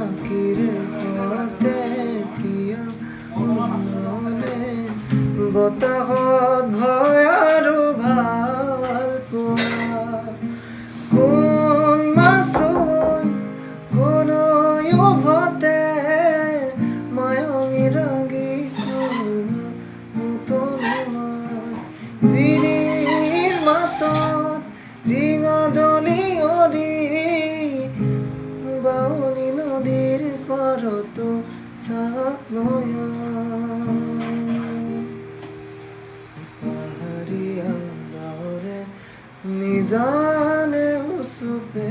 আঁকিৰে পথে প্ৰিয় মনে বতাহত ভয় আৰু ভাল পোৱা কোন মাছই কোন উভতে মায়ঙি ৰাগি কোন মুতলুৱাই জিৰিৰ মাতত ৰিঙা দলিয়ৰি বাউনী নদীৰ পাৰতো চাক নয়া পাহাৰীয়া গাঁৱৰে নিজানে উচুপে